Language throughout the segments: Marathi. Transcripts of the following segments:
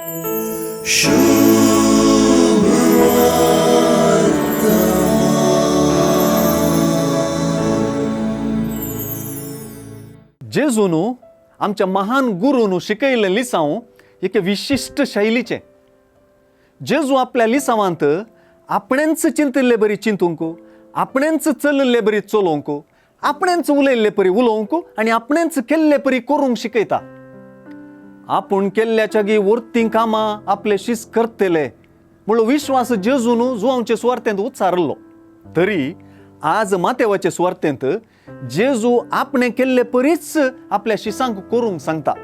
जेजून आमच्या महान गुरुन शिकयलें लिसांव एक विशिष्ट शैलीचें. जेजू आपल्या लिसांवांत आपणेंच चिंतिल्ले बरी चिंतूंक, आपणेंच चल्ले बरी चलोवंक, आपणेंच उलयल्ले परी उलोवंक आनी आपणेंच केल्ले परी करूंक शिकयता. आपूण केल्ल्याच्या गी उरतीं कामां आपले शीस करतले म्हणून विश्वास जेजून जुवांवचे सुवार्थेंत उच्चारलो. तरी आज मातेवाचे सुवार्थेंत जेजू आपणे केल्ले परीच आपल्या शिसांक करूंक सांगता.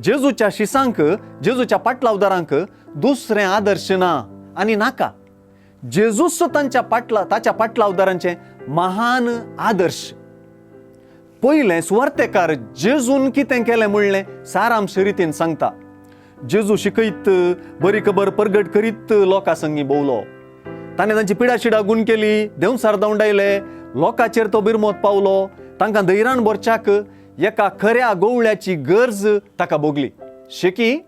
जेजूच्या शिसांक, जेजूच्या पाटलावदारांक दुसरें आदर्श ना आनी नाका. जेजूच ताच्या पाटलावदारांचे महान आदर्श. पयलें सुवार्थेकार जेजून कितें केलें म्हणलें सारांश रितीन सांगता. जेजू शिकयत, बरी खबर परगट करीत लोकां संगी भोंवलो. ताणें तांची पिडाशिडा गूण केली, देंवसार दवंडायले, लोकांचेर तो बिरमोत पावलो, तांकां धैर्यान भरच्याक एका खऱ्या गवळ्याची गरज ताका भोगली. शेकी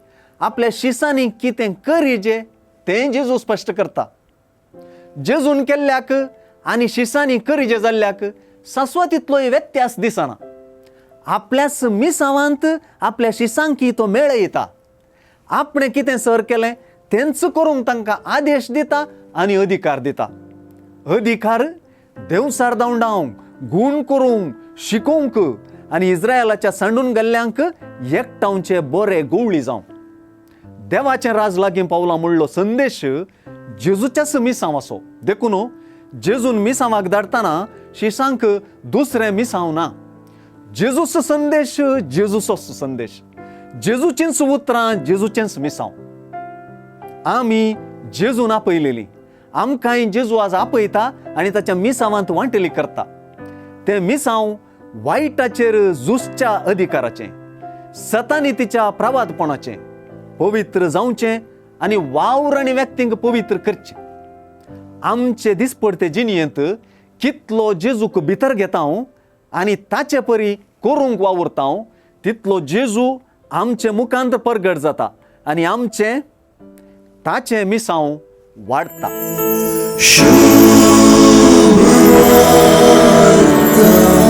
आपल्या शिसांनी कितें करीजे तें जेजू स्पश्ट करता. जेजून केल्ल्याक आनी शिसांनी करीजे जाल्ल्याक शाश्वतीतलोय व्यत्यास दिसना. आपल्याच मिसांवांत आपल्या शिसांकी तो मेळ येता. आपणें कितें सर केलें तेंच करूंक तांकां आदेश दिता आनी अधिकार दिता. अधिकार देंवसार दवंडावंक, गूण करूंक, शिकोवंक आनी इस्रायलाच्या सांडून गेल्ल्यांक एकठांवचे बरे गवळी जावंक. देवाचें राज लागीं पावलां म्हणलो संदेश जेजूच्याच मिसांव आसो. देखून जेजून मिसांवाक धाडटाना शिसांक दुसरें मिसांव ना. जेजूच संदेश, जेजूचोच संदेश, जेजूचींच उतरां, जेजूचेंच मिसांव. आमी जेजून आपयलेली, आमकांय जेजू आज आपयता आनी ताच्या मिसांवांत वांटेली करता. तें मिसांव वायटाचेर झुजच्या अधिकाराचें, सतानितीच्या प्रवादपणाचें, पवित्र जावचें आनी वावर आनी व्यक्तींक पवित्र करचें. आमचे दिसपडते जिणयेंत कितलो जेजूक भितर घेता आनी ताचे परी करूंक वावुरता, तितलो जेजू आमचे मुखांत परगट जाता आनी आमचें ताचें मिसांव वाडटा. शुभ वार्ता.